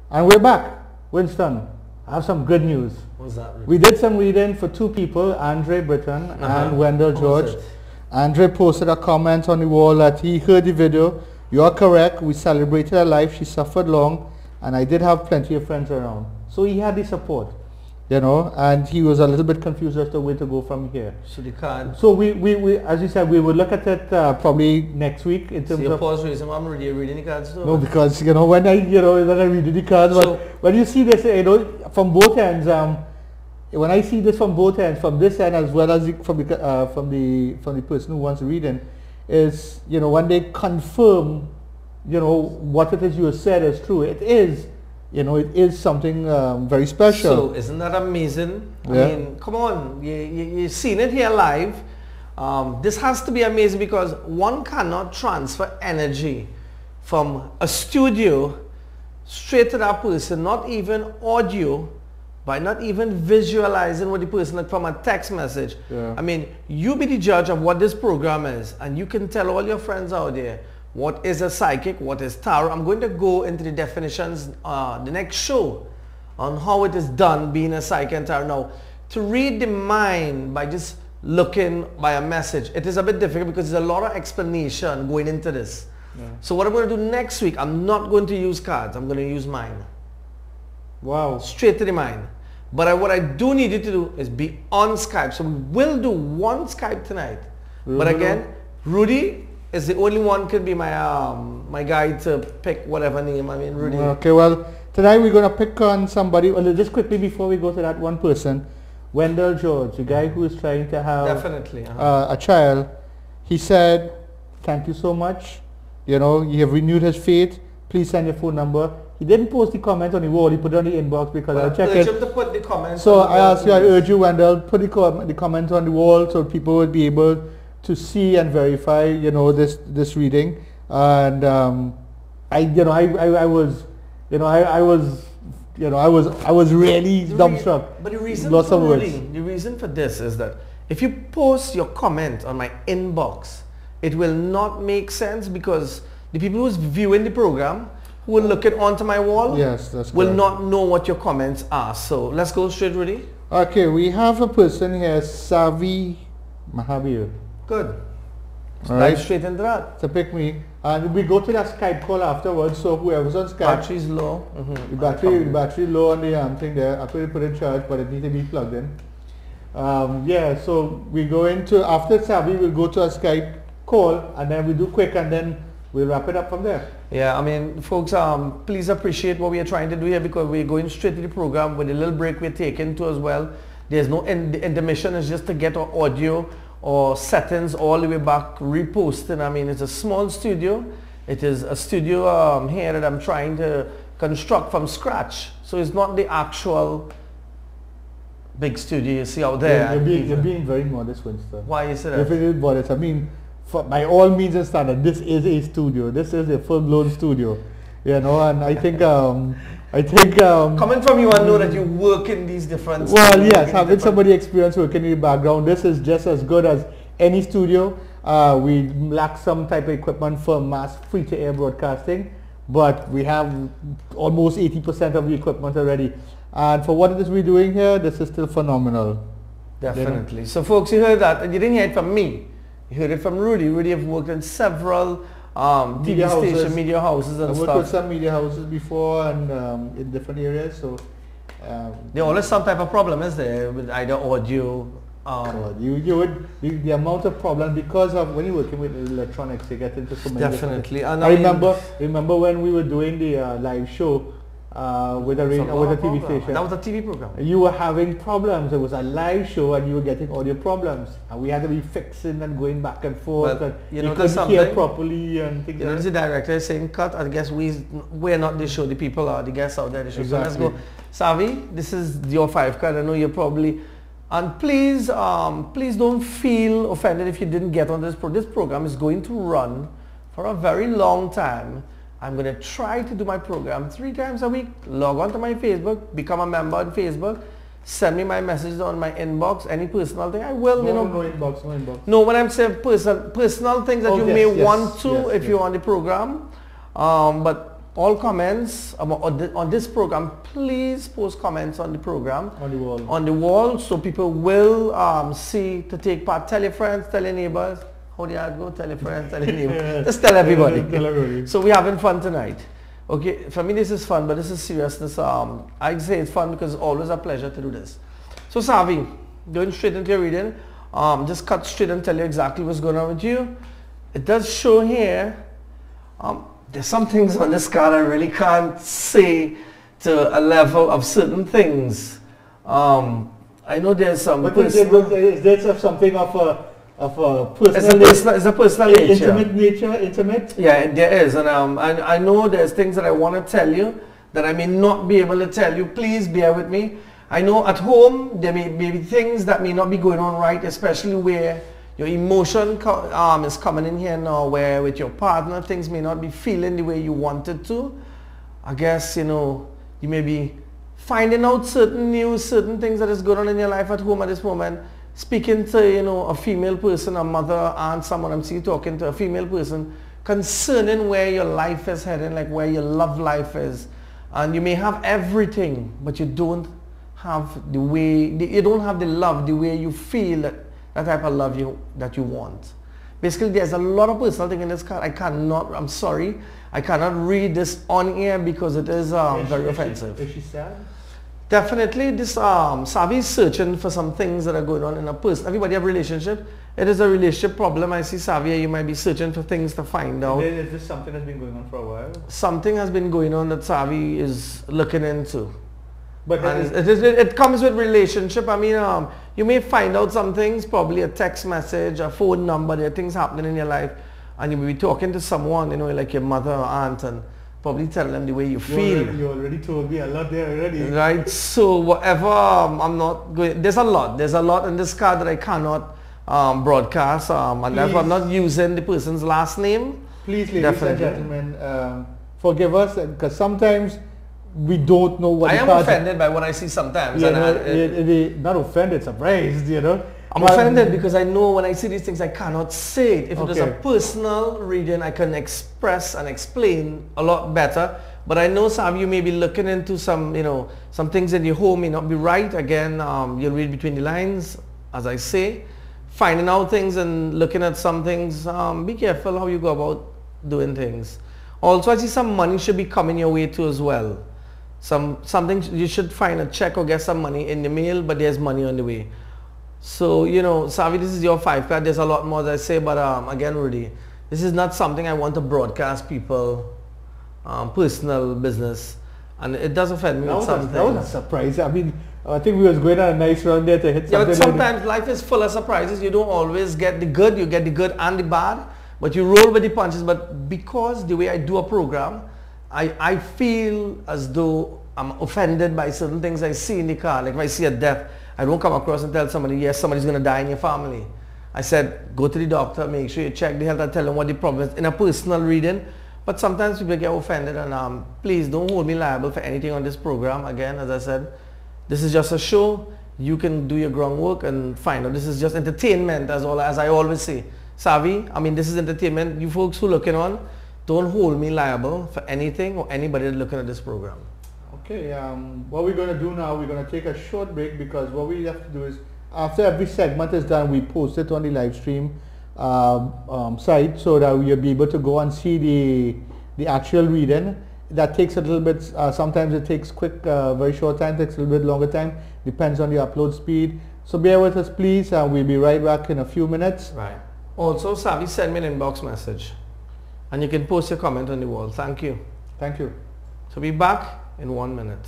And we're back. Winston, I have some good news. What's that? We did some reading for two people, Andre Britton and Wendell George. Andre posted a comment on the wall that he heard the video. You are correct. We celebrated her life. She suffered long, and I did have plenty of friends around. So he had the support, you know, and he was a little bit confused as to where to go from here. So the card. So we as you said, we will look at it probably next week in terms of. Pause reason. I'm already reading the cards too. No, because you know when I read the cards, so, but when you see this, you know, from both ends, when I see this from both ends, from this end as well as from the person who wants reading, is, you know, when they confirm, you know, what it is you have said is true. It is, you know, it is something very special. So isn't that amazing? Yeah. I mean, come on, you've seen it here live. This has to be amazing because one cannot transfer energy from a studio straight to that person, not even audio, by not even visualizing what the person, like from a text message. Yeah. I mean, you be the judge of what this program is, and you can tell all your friends out there what is a psychic, what is tarot. I'm going to go into the definitions the next show on how it is done being a psychic and tarot. Now, to read the mind by just looking by a message, it is a bit difficult because there's a lot of explanation going into this. Yeah. So what I'm going to do next week, I'm not going to use cards, I'm going to use mine. Wow. Straight to the mind. But what I do need you to do is be on Skype. So we will do one Skype tonight. But again, Rudy is the only one can be my my guy to pick whatever name. I mean, Rudy. Okay, well, tonight we're going to pick on somebody. Well, just quickly before we go to that one person, Wendell George, the guy who is trying to have a child. He said, thank you so much. You know, you have renewed his faith. Please send your phone number. He didn't post the comment on the wall. He put it on the inbox because I'll check it. Him to put the comments. So I asked you, I urge you, Wendell, put the comments on the wall so people would be able to see and verify, you know, this reading. And I was really dumbstruck. But the reason Lots of words. The reason for this is that if you post your comment on my inbox, it will not make sense because the people who's viewing the program who will look it onto my wall, yes, that's will correct, not know what your comments are. So let's go straight, Rudy. Okay, we have a person here, Savi Mahabir. Good. All Dive right, straight into that. to pick me, and we go to that Skype call afterwards. So whoever's on Skype, Battery's low. the battery low on the thing there. I put it in charge, but it needs to be plugged in. Yeah, so we go into, after Savi, we'll go to a Skype call, and then we do quick, and then we'll wrap it up from there. Yeah, I mean, folks, please appreciate what we are trying to do here because we're going straight to the program with a little break we're taking too as well. There's no intermission, it's just to get our audio or settings all the way back reposted. I mean, it's a small studio. It is a studio here that I'm trying to construct from scratch. So it's not the actual big studio you see out there. You're being very modest, Winston. Why is it that? You're very modest. I mean, by all means and standard, this is a studio. This is a full-blown studio, you know. And I think coming from you, I know that you work in these different. Well, yes, having somebody experienced working in the background, this is just as good as any studio. We lack some type of equipment for mass free-to-air broadcasting, but we have almost 80% of the equipment already. And for what it is we're doing here, this is still phenomenal. Definitely. You know? So, folks, you heard that, and you didn't hear it from me. You heard it from Rudy. Rudy have worked in several TV station, media houses and stuff. I worked with some media houses before and in different areas. So there always some type of problem, is there, with either audio. The amount of problem because of when you're working with electronics, you get into so many. Definitely. And I remember when we were doing the live show. With a TV station. That was a TV program. You were having problems. It was a live show and you were getting audio problems. And we had to be fixing and going back and forth. Well, and you know, couldn't hear properly and things like that. The director is saying, cut. I guess we're not the show. The people are the guests out there. The show. Exactly. So let's go. Savi, this is your 5 card. I know you're probably... And please, please don't feel offended if you didn't get on this program. This program is going to run for a very long time. I'm going to try to do my program 3 times a week. Log on to my Facebook, become a member on Facebook, send me my messages on my inbox, any personal thing. I will, no inbox. No, when I'm saying personal things that you may want to if you're on the program. But all comments on this program, please post comments on the program. On the wall. On the wall, so people will see to take part. Tell your friends, tell your neighbors. How do you go? Tell your friends, tell your neighbors. Just tell everybody. Tell everybody. So we're having fun tonight. Okay, for me this is fun, but this is seriousness. I say it's fun because it's always a pleasure to do this. So Savi, going straight into your reading, just cut straight and tell you exactly what's going on with you. It does show here, there's some things on this card I really can't say to a level of certain things. I know there's some... But is there something of a personal... It's a personal nature. Intimate nature? Intimate? Yeah, there is. And I know there's things that I want to tell you that I may not be able to tell you. Please bear with me. I know at home there may be things that may not be going on right, especially where your emotion is coming in here now, where with your partner things may not be feeling the way you wanted to. I guess, you know, you may be finding out certain news, certain things that is going on in your life at home at this moment. Speaking to, you know, a female person, a mother, aunt, someone, I'm seeing talking to a female person concerning where your life is heading, like where your love life is. And you may have everything, but you don't have the way, you don't have the love the way you feel that type of love that you want. Basically, there's a lot of personal thing in this card. I'm sorry, I cannot read this on air because it is very offensive. Is she sad? Definitely, this Savi is searching for some things that are going on in a person. Everybody have a relationship. It is a relationship problem. I see Savi, you might be searching for things to find out. Is this something that's been going on for a while? Something has been going on that Savi is looking into. But it comes with relationship. I mean, you may find out some things, probably a text message, a phone number, there are things happening in your life, and you may be talking to someone, you know, like your mother or aunt, and probably tell them the way you feel. You already told me a lot there already. Right, so whatever, I'm not going, there's a lot in this card that I cannot broadcast, and therefore I'm not using the person's last name. Please, ladies and gentlemen, forgive us, because sometimes we don't know what I am offended by what I see sometimes. Yeah, not offended, surprised, you know. I'm offended because I know when I see these things I cannot say it. If it is a personal reading, I can express and explain a lot better. But I know some of you may be looking into some, you know, some things in your home may not be right. Again, you'll read between the lines, as I say. Finding out things and looking at some things, be careful how you go about doing things. Also, I see some money should be coming your way too as well. Something you should find a check or get some money in the mail, but there's money on the way. So, you know, Savi, this is your 5 card. There's a lot more as I say, but again, Rudy, this is not something I want to broadcast people, personal business, and it does offend me with something. That was a surprise. I mean, I think we was going on a nice run there to hit something. Yeah, but sometimes life is full of surprises. You don't always get the good. You get the good and the bad, but you roll with the punches. But because the way I do a program, I feel as though I'm offended by certain things I see in the car. Like if I see a death, I don't come across and tell somebody, yes, somebody's going to die in your family. I said, go to the doctor, make sure you check the health and tell them what the problem is in a personal reading. But sometimes people get offended, and please don't hold me liable for anything on this program. Again, as I said, this is just a show. You can do your groundwork and find out. This is just entertainment, as I always say. Savi, I mean, this is entertainment. You folks who are looking on, don't hold me liable for anything or anybody that's looking at this program. Okay, what we're going to do now, we're going to take a short break, because what we have to do is, after every segment is done, we post it on the live stream site, so that you'll be able to go and see the actual reading. That takes a little bit, sometimes it takes very short time, takes a little bit longer time, depends on the upload speed. So bear with us, please, and we'll be right back in a few minutes. Right. Also, Savi, send me an inbox message, and you can post your comment on the wall. Thank you. Thank you. So be back in 1 minute.